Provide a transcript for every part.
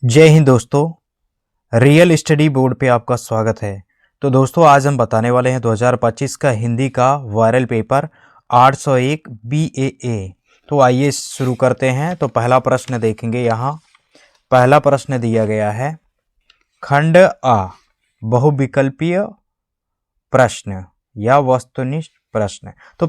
जय हिंद दोस्तों। Real study board पे आपका स्वागत है। तो दोस्तों आज हम बताने वाले हैं 2025 का हिंदी का वायरल पेपर 801 BAA। तो आइए शुरू करते हैं। तो पहला प्रश्न देखेंगे। यहाँ पहला प्रश्न दिया गया है, खंड आ बहुविकल्पीय प्रश्न या वस्तुनिष्ठ प्रश्न। तो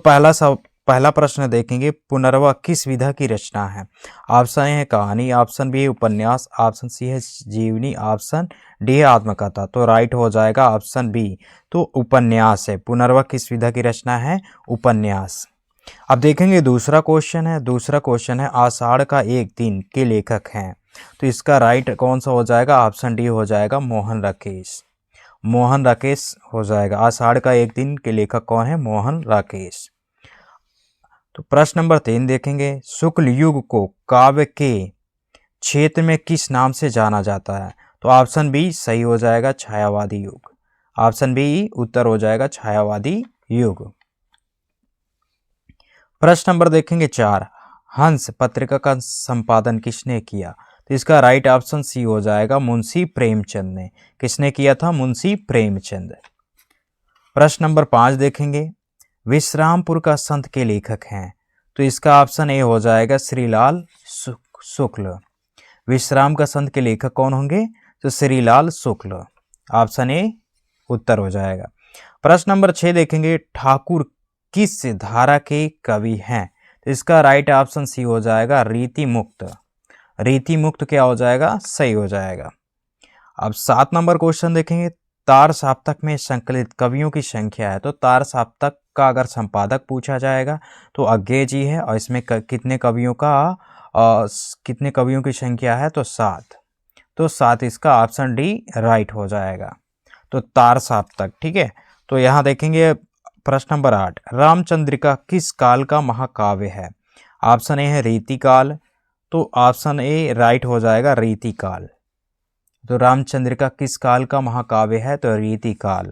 पहला प्रश्न देखेंगे, पुनर्वा किस विधा की रचना है। ऑप्शन ए है कहानी, ऑप्शन बी है उपन्यास, ऑप्शन सी है जीवनी, ऑप्शन डी है आत्मकथा। तो राइट हो जाएगा ऑप्शन बी। तो उपन्यास है। पुनर्वा किस विधा की रचना है, उपन्यास। अब देखेंगे दूसरा क्वेश्चन है आषाढ़ का एक दिन के लेखक हैं। तो इसका राइट कौन सा हो जाएगा, ऑप्शन डी हो जाएगा मोहन राकेश। मोहन राकेश हो जाएगा। आषाढ़ का एक दिन के लेखक कौन है, मोहन राकेश। तो प्रश्न नंबर 3 देखेंगे, शुक्ल युग को काव्य के क्षेत्र में किस नाम से जाना जाता है। तो ऑप्शन बी सही हो जाएगा, छायावादी युग। ऑप्शन बी उत्तर हो जाएगा, छायावादी युग। प्रश्न नंबर देखेंगे 4, हंस पत्रिका का संपादन किसने किया। तो इसका राइट ऑप्शन सी हो जाएगा, मुंशी प्रेमचंद ने। किसने किया था, मुंशी प्रेमचंद। प्रश्न नंबर 5 देखेंगे, विश्रामपुर का संत के लेखक हैं। तो इसका ऑप्शन ए हो जाएगा, श्रीलाल शुक्ल। विश्राम का संत के लेखक कौन होंगे, तो श्रीलाल शुक्ल। ऑप्शन ए उत्तर हो जाएगा। प्रश्न नंबर 6 देखेंगे, ठाकुर किस धारा के कवि हैं। तो इसका राइट ऑप्शन सी हो जाएगा, रीति मुक्त। रीति मुक्त क्या हो जाएगा, सही हो जाएगा। अब 7 नंबर क्वेश्चन देखेंगे, तार सप्तक में संकलित कवियों की संख्या है। तो तार सप्तक का अगर संपादक पूछा जाएगा तो अज्ञेय जी है, और इसमें कितने कवियों की संख्या है, तो 7। तो 7 इसका ऑप्शन डी राइट हो जाएगा। तो तार सप्तक, ठीक है। तो यहाँ देखेंगे प्रश्न नंबर 8, रामचंद्रिका किस काल का महाकाव्य है। ऑप्शन ए है रीतिकाल। तो ऑप्शन ए राइट हो जाएगा, रीतिकाल। तो रामचंद्रिका किस काल का महाकाव्य है, तो रीतिकाल।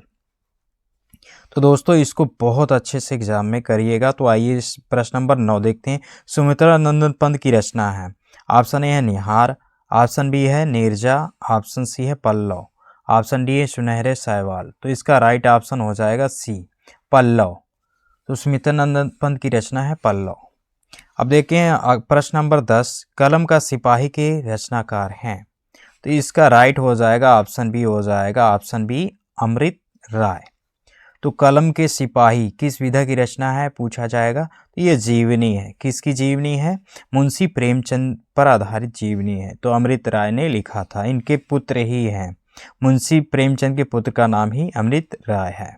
तो दोस्तों इसको बहुत अच्छे से एग्जाम में करिएगा। तो आइए इस प्रश्न नंबर 9 देखते हैं, सुमित्रा नंदन पंत की रचना है। ऑप्शन ए है निहार, ऑप्शन बी है नीरजा, ऑप्शन सी है पल्लव, ऑप्शन डी है सुनहरे साहिवाल। तो इसका राइट ऑप्शन हो जाएगा सी, पल्लव। तो सुमित्रा नंदन पंत की रचना है पल्लव। अब देखें प्रश्न नंबर 10, कलम का सिपाही के रचनाकार हैं। तो इसका राइट हो जाएगा, ऑप्शन बी हो जाएगा, ऑप्शन बी अमृत राय। तो कलम के सिपाही किस विधा की रचना है पूछा जाएगा, तो ये जीवनी है। किसकी जीवनी है, मुंशी प्रेमचंद पर आधारित जीवनी है। तो अमृत राय ने लिखा था, इनके पुत्र ही हैं। मुंशी प्रेमचंद के पुत्र का नाम ही अमृत राय है।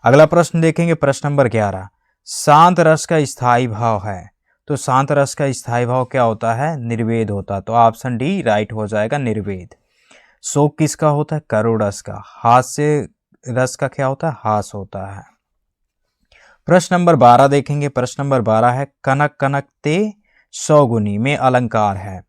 अगला प्रश्न देखेंगे, प्रश्न नंबर 11, शांत रस का स्थायी भाव है। तो शांत रस का स्थायी भाव क्या होता है, निर्वेद होता है। तो ऑप्शन डी राइट हो जाएगा, निर्वेद। शोक किसका होता है, करुण रस का। हास्य रस का क्या होता है, हास होता है। प्रश्न नंबर 12 देखेंगे। प्रश्न नंबर 12 है, कनक कनक ते सौगुनी में अलंकार है।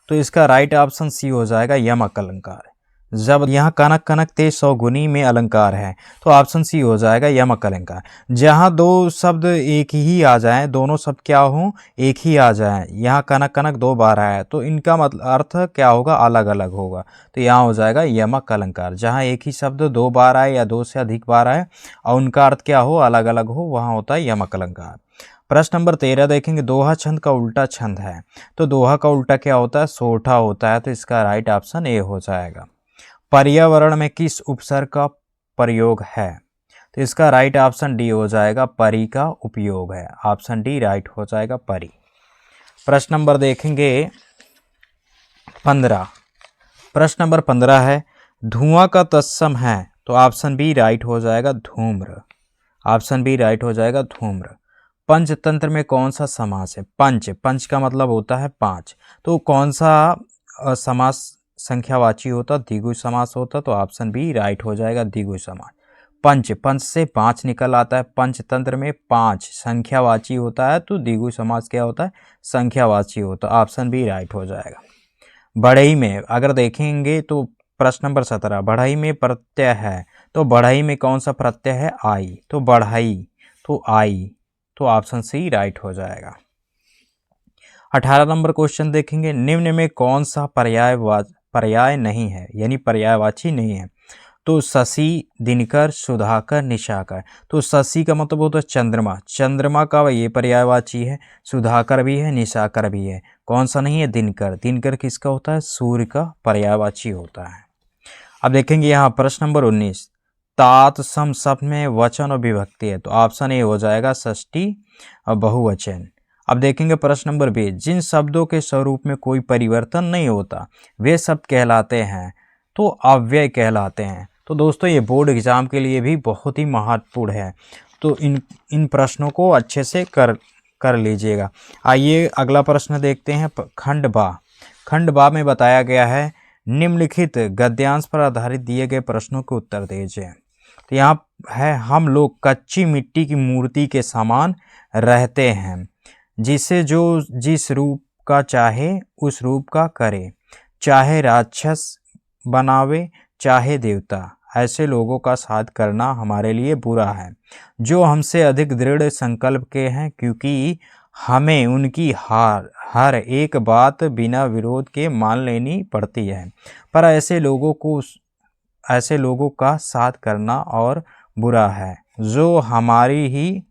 तो इसका राइट ऑप्शन सी हो जाएगा, यमक अलंकार। जब यहाँ कनक कनक ते सौगुनी में अलंकार है, तो ऑप्शन सी हो जाएगा, यमक अलंकार। जहाँ दो शब्द एक ही आ जाएं, दोनों शब्द क्या हो, एक ही आ जाएं। यहाँ कनक कनक 2 बार आया तो इनका मतलब अर्थ क्या होगा, अलग अलग होगा। तो यहाँ हो जाएगा यमक अलंकार। जहाँ एक ही शब्द 2 बार आए या 2 से अधिक बार आए और उनका अर्थ क्या हो, अलग अलग हो, वहाँ होता है यमक अलंकार। प्रश्न नंबर 13 देखेंगे, दोहा छंद का उल्टा छंद है। तो दोहा का उल्टा क्या होता है, सोठा होता है। तो इसका राइट ऑप्शन ए हो जाएगा। पर्यावरण में किस उपसर्ग का प्रयोग है। तो इसका राइट ऑप्शन डी हो जाएगा, परि का उपयोग है। ऑप्शन डी राइट हो जाएगा, परि। प्रश्न नंबर देखेंगे 15। प्रश्न नंबर 15 है, धुआं का तत्सम है। तो ऑप्शन बी राइट हो जाएगा, धूम्र। ऑप्शन बी राइट हो जाएगा, धूम्र। पंचतंत्र में कौन सा समास है। पंच का मतलब होता है 5। तो कौन सा समास संख्यावाची होता, द्विगु समास होता। तो ऑप्शन बी राइट हो जाएगा, द्विगु समास। पंच से 5 निकल आता है। पंचतंत्र में 5 संख्यावाची होता है, तो द्विगु समास क्या होता है, संख्यावाची होता है। ऑप्शन बी राइट हो जाएगा। बढ़ई में अगर देखेंगे तो प्रश्न नंबर 17, बढ़ई में प्रत्यय है। तो बढ़ई में कौन सा प्रत्यय है, आई। तो बढ़ई, तो आई। तो ऑप्शन सी राइट हो जाएगा। 18 नंबर क्वेश्चन देखेंगे, निम्न में कौन सा पर्याय नहीं है, यानी पर्यायवाची नहीं है। तो शशि, दिनकर, सुधाकर, निशाकर। तो शशि का मतलब होता है चंद्रमा, चंद्रमा का ये पर्यायवाची है। सुधाकर भी है, निशाकर भी है। कौन सा नहीं है? दिनकर। दिनकर किसका होता है? सूर्य का पर्यायवाची होता है। अब देखेंगे यहाँ प्रश्न नंबर 19, तात सम शब्द में वचन और विभक्ति है, तो ऑप्शन ए हो जाएगा षष्ठी और बहुवचन। अब देखेंगे प्रश्न नंबर 20, जिन शब्दों के स्वरूप में कोई परिवर्तन नहीं होता वे शब्द कहलाते हैं, तो अव्यय कहलाते हैं। तो दोस्तों ये बोर्ड एग्जाम के लिए भी बहुत ही महत्वपूर्ण है, तो इन प्रश्नों को अच्छे से कर लीजिएगा। आइए अगला प्रश्न देखते हैं। खंड बा में बताया गया है, निम्नलिखित गद्यांश पर आधारित दिए गए प्रश्नों के उत्तर दीजिए। तो यहाँ है, हम लोग कच्ची मिट्टी की मूर्ति के समान रहते हैं, जिसे जो जिस रूप का चाहे उस रूप का करे, चाहे राक्षस बनावे चाहे देवता। ऐसे लोगों का साथ करना हमारे लिए बुरा है, जो हमसे अधिक दृढ़ संकल्प के हैं, क्योंकि हमें उनकी हर एक बात बिना विरोध के मान लेनी पड़ती है। पर ऐसे लोगों का साथ करना और बुरा है, जो हमारी ही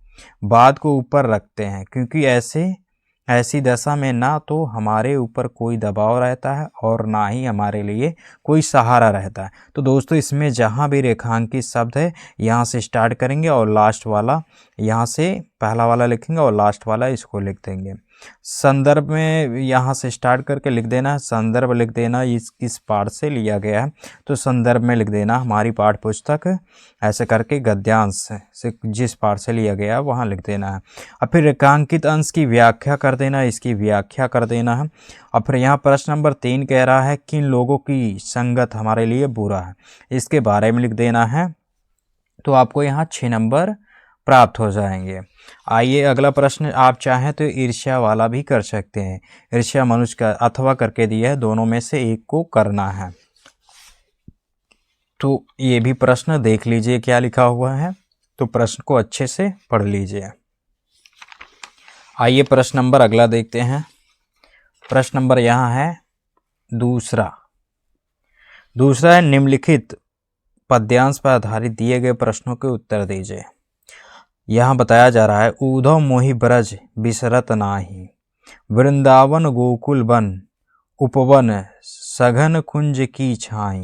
बात को ऊपर रखते हैं, क्योंकि ऐसी दशा में ना तो हमारे ऊपर कोई दबाव रहता है और ना ही हमारे लिए कोई सहारा रहता है। तो दोस्तों इसमें जहाँ भी रेखांकित शब्द है यहाँ से स्टार्ट करेंगे और लास्ट वाला यहाँ से पहला वाला लिखेंगे और लास्ट वाला इसको लिख देंगे। संदर्भ में यहाँ से स्टार्ट करके लिख देना है, संदर्भ लिख देना किस पाठ से लिया गया है, तो संदर्भ में लिख देना हमारी पाठ्य पुस्तक, ऐसे करके गद्यांश से जिस पाठ से लिया गया है वहाँ लिख देना है। और फिर रेखांकित अंश की व्याख्या कर देना, इसकी व्याख्या कर देना है। और फिर यहाँ प्रश्न नंबर 3 कह रहा है, किन लोगों की संगत हमारे लिए बुरा है, इसके बारे में लिख देना है। तो आपको यहाँ 6 नंबर प्राप्त हो जाएंगे। आइए अगला प्रश्न, आप चाहें तो ईर्ष्या वाला भी कर सकते हैं, ईर्ष्या मनुष्य का अथवा करके दिया है, दोनों में से एक को करना है। तो ये भी प्रश्न देख लीजिए क्या लिखा हुआ है, तो प्रश्न को अच्छे से पढ़ लीजिए। आइए प्रश्न नंबर अगला देखते हैं। प्रश्न नंबर यहाँ है दूसरा है, निम्नलिखित पद्यांश पर आधारित दिए गए प्रश्नों के उत्तर दीजिए। यहाँ बताया जा रहा है, ऊधव मोहि ब्रज बिसरत नाही, वृंदावन गोकुल बन उपवन सघन कुंज की छाई,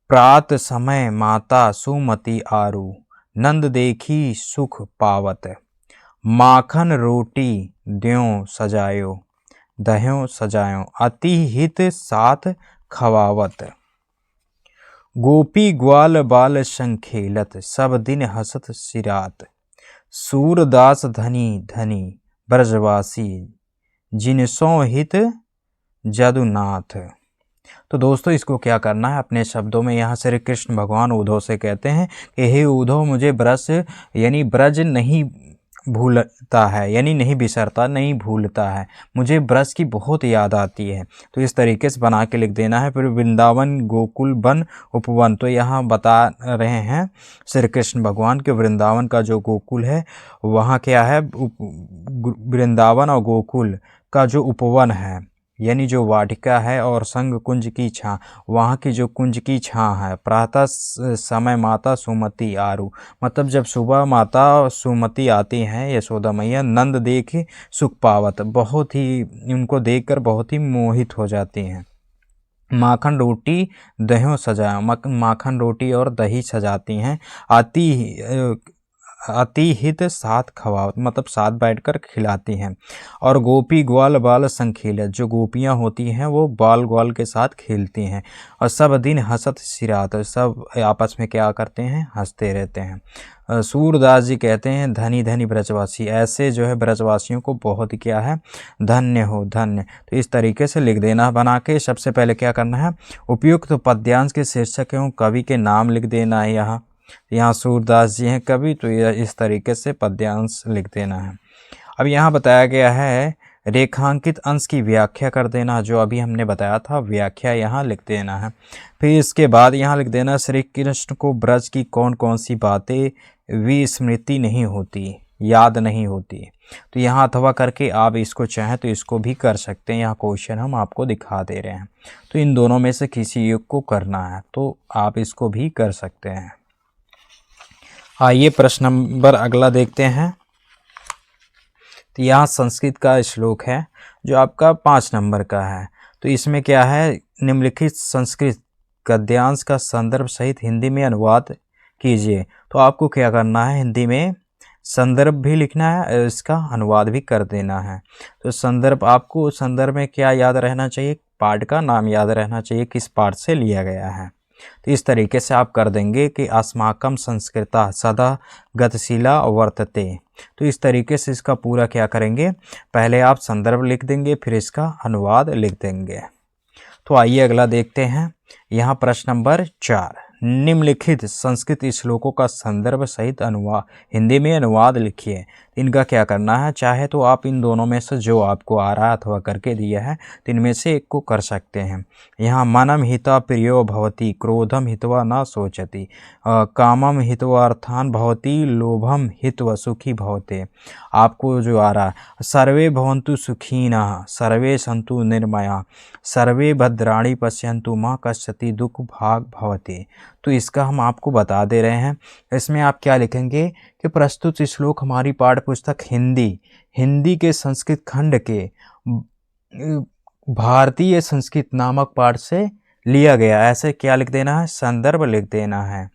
प्रात समय माता सुमति आरु, नंद देखी सुख पावत, माखन रोटी द्यों सजायो, दह्यों सजायो, अति हित साथ खवावत, गोपी ग्वाल बाल संग खेलत, सब दिन हसत सिरात, सूरदास धनी धनी ब्रजवासी, जिनसों हित जदुनाथ। तो दोस्तों इसको क्या करना है, अपने शब्दों में यहाँ श्री कृष्ण भगवान उद्धव से कहते हैं कि हे उद्धव, मुझे ब्रज नहीं भूलता है, यानी नहीं बिसरता, नहीं भूलता है, मुझे ब्रज की बहुत याद आती है। तो इस तरीके से बना के लिख देना है। फिर वृंदावन गोकुल वन उपवन, तो यहाँ बता रहे हैं श्री कृष्ण भगवान के वृंदावन का जो गोकुल है वहाँ क्या है, वृंदावन और गोकुल का जो उपवन है, यानी जो वाटिका है, और संग कुंज की छां, वहाँ की जो कुंज की छां है, प्रातः समय माता सुमति आरु, मतलब जब सुबह माता सुमति आती हैं यशोदा मैया, नंद देख सुख पावत, बहुत ही उनको देखकर बहुत ही मोहित हो जाती हैं, माखन रोटी दह्यों सजाया, माखन रोटी और दही सजाती हैं, अति हित साथ खवावत, मतलब साथ बैठकर खिलाती हैं, और गोपी ग्वाल बाल संग खेलत, जो गोपियाँ होती हैं वो बाल ग्वाल के साथ खेलती हैं, और सब दिन हंसत सिरात, सब आपस में क्या करते हैं, हंसते रहते हैं। सूरदास जी कहते हैं, धनी धनी ब्रजवासी, ऐसे जो है ब्रजवासियों को बहुत क्या है, धन्य हो धन्य। तो इस तरीके से लिख देना बना के। सबसे पहले क्या करना है, उपयुक्त पद्यांश के शीर्षक एवं कवि के नाम लिख देना है। यहाँ सूरदास जी हैं कवि, तो इस तरीके से पद्यांश लिख देना है। अब यहाँ बताया गया है, रेखांकित अंश की व्याख्या कर देना, जो अभी हमने बताया था व्याख्या यहाँ लिख देना है। फिर इसके बाद यहाँ लिख देना, श्री कृष्ण को ब्रज की कौन कौन सी बातें विस्मृति नहीं होती, याद नहीं होती। तो यहाँ अथवा करके आप इसको चाहें तो इसको भी कर सकते हैं। यहाँ क्वेश्चन हम आपको दिखा दे रहे हैं, तो इन दोनों में से किसी एक को करना है, तो आप इसको भी कर सकते हैं। आइए प्रश्न नंबर अगला देखते हैं। तो यहाँ संस्कृत का श्लोक है जो आपका 5 नंबर का है। तो इसमें क्या है, निम्नलिखित संस्कृत गद्यांश का संदर्भ सहित हिंदी में अनुवाद कीजिए। तो आपको क्या करना है, हिंदी में संदर्भ भी लिखना है, इसका अनुवाद भी कर देना है। तो संदर्भ, आपको संदर्भ में क्या याद रहना चाहिए, पाठ का नाम याद रहना चाहिए, किस पाठ से लिया गया है। तो इस तरीके से आप कर देंगे कि अस्माकं संस्कृता सदा गतिशीला वर्तते। तो इस तरीके से इसका पूरा क्या करेंगे, पहले आप संदर्भ लिख देंगे, फिर इसका अनुवाद लिख देंगे। तो आइए अगला देखते हैं। यहाँ प्रश्न नंबर 4, निम्नलिखित संस्कृत श्लोकों का संदर्भ सहित अनुवाद हिंदी में अनुवाद लिखिए। इनका क्या करना है, चाहे तो आप इन दोनों में से जो आपको आ रहा है अथवा करके दिया है तो इनमें से एक को कर सकते हैं। यहाँ मनम हिता प्रियो भवति, क्रोधम हित्वा न सोचति, कामम हित्वा अर्थान भवति, लोभम हित्वा सुखी भवते। आपको जो आ रहा है, सर्वे भवन्तु सुखिनः, सर्वे सन्तु निर्मया, सर्वे भद्राणि पश्यन्तु मा कश्चित् दुःख भाग् भवति। तो इसका हम आपको बता दे रहे हैं। इसमें आप क्या लिखेंगे कि प्रस्तुत श्लोक हमारी पाठ्य पुस्तक हिंदी के संस्कृत खंड के भारतीय संस्कृत नामक पाठ से लिया गया। ऐसे क्या लिख देना है, संदर्भ लिख देना है।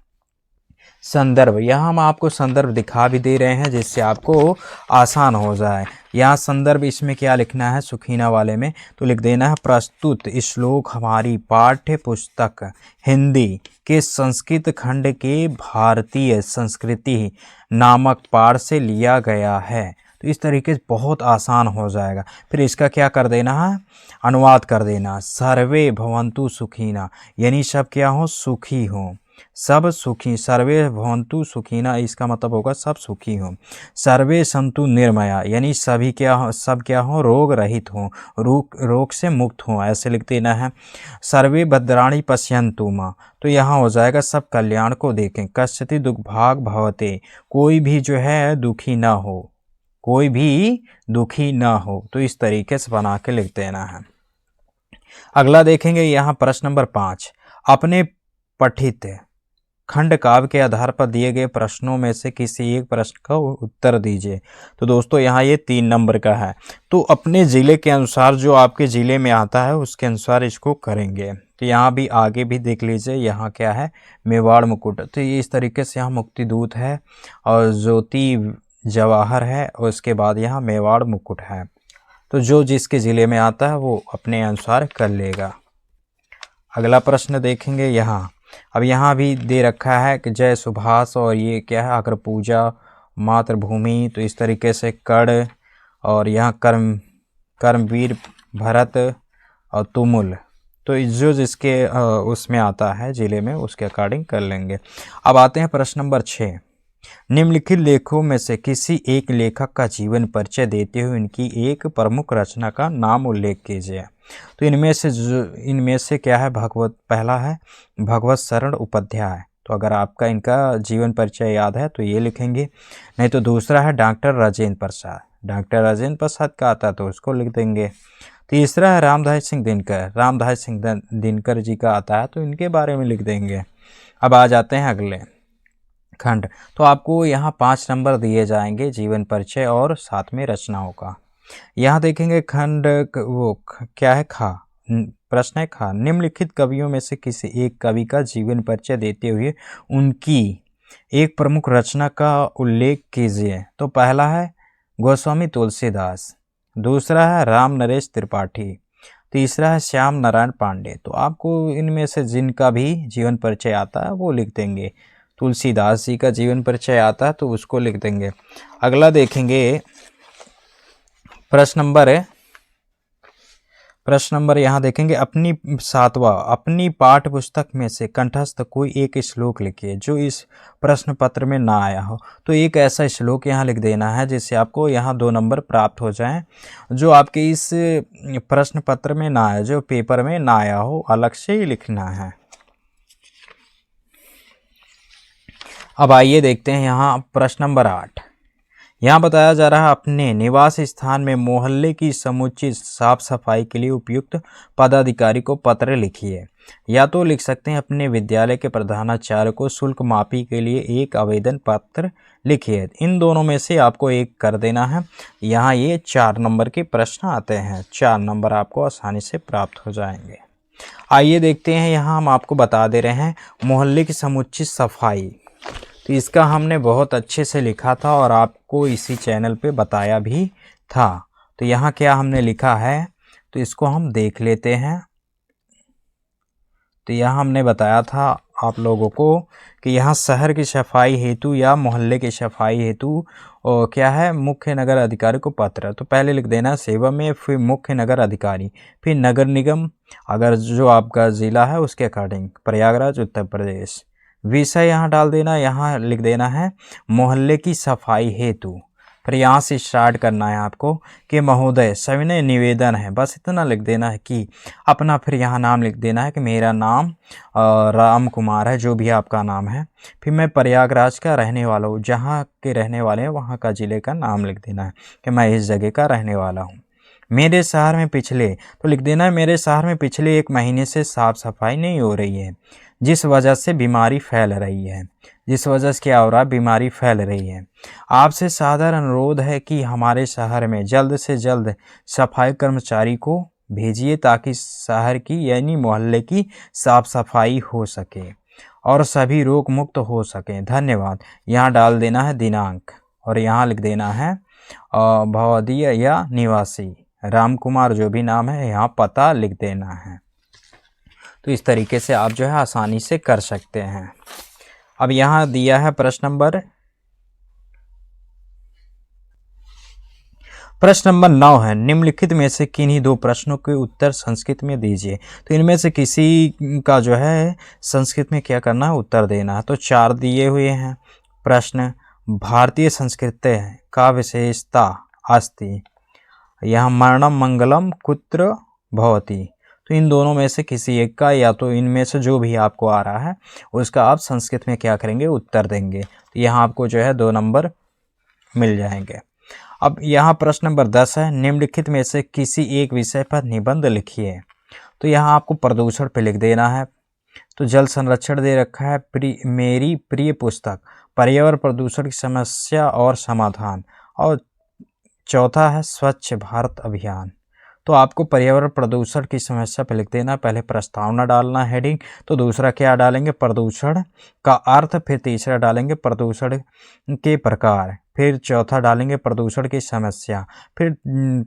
संदर्भ, यहाँ हम आपको संदर्भ दिखा भी दे रहे हैं जिससे आपको आसान हो जाए। यहाँ संदर्भ इसमें क्या लिखना है, सुखीना वाले में तो लिख देना है प्रस्तुत श्लोक हमारी पाठ्य पुस्तक हिंदी के संस्कृत खंड के भारतीय संस्कृति नामक पाठ से लिया गया है। तो इस तरीके से बहुत आसान हो जाएगा। फिर इसका क्या कर देना है, अनुवाद कर देना। सर्वे भवन्तु सुखीना, यानी सब क्या हो, सुखी हो, सब सुखी। सर्वे भवन्तु सुखीना, इसका मतलब होगा सब सुखी हो। सर्वे सन्तु निर्मया, यानी सभी क्या हो, सब क्या हो, रोग रहित हो, रोग से मुक्त हो, ऐसे लिख देना है। सर्वे भद्राणि पश्यन्तु मा, तो यहाँ हो जाएगा सब कल्याण को देखें। कश्चित् दुःख भाग् भवते, कोई भी जो है दुखी ना हो, कोई भी दुखी ना हो। तो इस तरीके से बना के लिख देना है। अगला देखेंगे यहाँ प्रश्न नंबर 5, अपने पठित खंड काव्य के आधार पर दिए गए प्रश्नों में से किसी एक प्रश्न का उत्तर दीजिए। तो दोस्तों यहाँ ये 3 नंबर का है। तो अपने ज़िले के अनुसार, जो आपके ज़िले में आता है उसके अनुसार इसको करेंगे। तो यहाँ भी आगे भी देख लीजिए, यहाँ क्या है, मेवाड़ मुकुट। तो ये इस तरीके से यहाँ मुक्तिदूत है और ज्योति जवाहर है, और उसके बाद यहाँ मेवाड़ मुकुट है। तो जो जिसके ज़िले में आता है वो अपने अनुसार कर लेगा। अगला प्रश्न देखेंगे यहाँ। अब यहाँ भी दे रखा है कि जय सुभाष, और ये क्या है, अग्र पूजा, मातृभूमि। तो इस तरीके से कड़, और यहाँ कर्मवीर, भरत और तुमुल। तो जो जिसके उसमें आता है ज़िले में, उसके अकॉर्डिंग कर लेंगे। अब आते हैं प्रश्न नंबर 6, निम्नलिखित लेखों में से किसी एक लेखक का जीवन परिचय देते हुए इनकी एक प्रमुख रचना का नाम उल्लेख कीजिए। तो इनमें से क्या है, पहला है भगवत शरण उपाध्याय। तो अगर आपका इनका जीवन परिचय याद है तो ये लिखेंगे, नहीं तो दूसरा है डॉक्टर राजेंद्र प्रसाद। डॉक्टर राजेंद्र प्रसाद का आता है तो उसको लिख देंगे। तीसरा है रामधारी सिंह दिनकर। रामधारी सिंह दिनकर जी का आता है तो इनके बारे में लिख देंगे। अब आ जाते हैं अगले खंड। तो आपको यहाँ 5 नंबर दिए जाएंगे जीवन परिचय और साथ में रचनाओं का। यहाँ देखेंगे खंड वो क्या है, खा। प्रश्न है खा, निम्नलिखित कवियों में से किसी एक कवि का जीवन परिचय देते हुए उनकी एक प्रमुख रचना का उल्लेख कीजिए। तो पहला है गोस्वामी तुलसीदास, दूसरा है राम नरेश त्रिपाठी, तीसरा है श्याम नारायण पांडे। तो आपको इनमें से जिनका भी जीवन परिचय आता है वो लिख देंगे। तुलसीदास जी का जीवन परिचय आता है तो उसको लिख देंगे। अगला देखेंगे प्रश्न नंबर यहाँ देखेंगे अपनी 7वां, अपनी पाठ्य पुस्तक में से कंठस्थ कोई एक श्लोक लिखिए जो इस प्रश्न पत्र में ना आया हो। तो एक ऐसा श्लोक यहाँ लिख देना है जिससे आपको यहाँ 2 नंबर प्राप्त हो जाएं, जो आपके इस प्रश्न पत्र में ना आया, जो पेपर में ना आया हो, अलग से ही लिखना है। अब आइए देखते हैं यहाँ प्रश्न नंबर 8, यहाँ बताया जा रहा है अपने निवास स्थान में मोहल्ले की समुचित साफ सफाई के लिए उपयुक्त पदाधिकारी को पत्र लिखिए। या तो लिख सकते हैं अपने विद्यालय के प्रधानाचार्य को शुल्क माफी के लिए एक आवेदन पत्र लिखिए। इन दोनों में से आपको एक कर देना है। यहाँ ये 4 नंबर के प्रश्न आते हैं, 4 नंबर आपको आसानी से प्राप्त हो जाएंगे। आइए देखते हैं, यहाँ हम आपको बता दे रहे हैं मोहल्ले की समुचित सफाई। तो इसका हमने बहुत अच्छे से लिखा था और आपको इसी चैनल पे बताया भी था। तो यहाँ क्या हमने लिखा है, तो इसको हम देख लेते हैं। तो यहाँ हमने बताया था आप लोगों को कि यहाँ शहर की सफाई हेतु या मोहल्ले की सफाई हेतु और क्या है, मुख्य नगर अधिकारी को पत्र। तो पहले लिख देना सेवा में, फिर मुख्य नगर अधिकारी, फिर नगर निगम, अगर जो आपका ज़िला है उसके अकॉर्डिंग, प्रयागराज उत्तर प्रदेश। विषय यहाँ डाल देना, यहाँ लिख देना है मोहल्ले की सफाई हेतु। फिर यहाँ से स्टार्ट करना है आपको कि महोदय सविनय निवेदन है, बस इतना लिख देना है कि अपना, फिर यहाँ नाम लिख देना है कि मेरा नाम राम कुमार है, जो भी आपका नाम है। फिर मैं प्रयागराज का रहने वाला हूँ, जहाँ के रहने वाले हैं वहाँ का ज़िले का नाम लिख देना है कि मैं इस जगह का रहने वाला हूँ। मेरे शहर में पिछले, तो लिख देना है मेरे शहर में पिछले 1 महीने से साफ़ सफाई नहीं हो रही है, जिस वजह से बीमारी फैल रही है। जिस वजह से क्या हो रहा है, बीमारी फैल रही है। आपसे साधारण अनुरोध है कि हमारे शहर में जल्द से जल्द सफाई कर्मचारी को भेजिए ताकि शहर की यानी मोहल्ले की साफ सफाई हो सके और सभी रोग मुक्त हो सकें। धन्यवाद। यहाँ डाल देना है दिनांक और यहाँ लिख देना है भवदीय या निवासी राम कुमार, जो भी नाम है, यहाँ पता लिख देना है। तो इस तरीके से आप जो है आसानी से कर सकते हैं। अब यहाँ दिया है प्रश्न नंबर 9 है, निम्नलिखित में से किन्हीं 2 प्रश्नों के उत्तर संस्कृत में दीजिए। तो इनमें से किसी का जो है संस्कृत में क्या करना है, उत्तर देना है। तो 4 दिए हुए हैं प्रश्न। भारतीय संस्कृति का विशेषता अस्ति, यहाँ मरणम मंगलम कुत्र भवति। तो इन दोनों में से किसी एक का, या तो इनमें से जो भी आपको आ रहा है उसका आप संस्कृत में क्या करेंगे, उत्तर देंगे। तो यहाँ आपको जो है 2 नंबर मिल जाएंगे। अब यहाँ प्रश्न नंबर 10 है, निम्नलिखित में से किसी एक विषय पर निबंध लिखिए। तो यहाँ आपको प्रदूषण पे लिख देना है। तो जल संरक्षण दे रखा है, मेरी प्रिय पुस्तक, पर्यावरण प्रदूषण की समस्या और समाधान, और चौथा है स्वच्छ भारत अभियान। तो आपको पर्यावरण प्रदूषण की समस्या पे लिख देना, पहले प्रस्तावना डालना हेडिंग, तो दूसरा क्या डालेंगे, प्रदूषण का अर्थ, फिर तीसरा डालेंगे प्रदूषण के प्रकार, फिर चौथा डालेंगे प्रदूषण की समस्या, फिर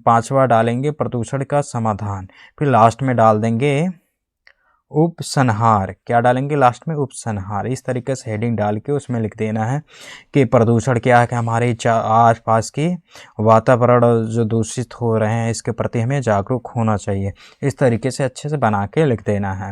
5वां डालेंगे प्रदूषण का समाधान, फिर लास्ट में डाल देंगे उपसंहार। क्या डालेंगे लास्ट में, उपसंहार। इस तरीके से हेडिंग डाल के उसमें लिख देना है कि प्रदूषण क्या है, कि हमारे आस पास के वातावरण जो दूषित हो रहे हैं इसके प्रति हमें जागरूक होना चाहिए। इस तरीके से अच्छे से बना के लिख देना है।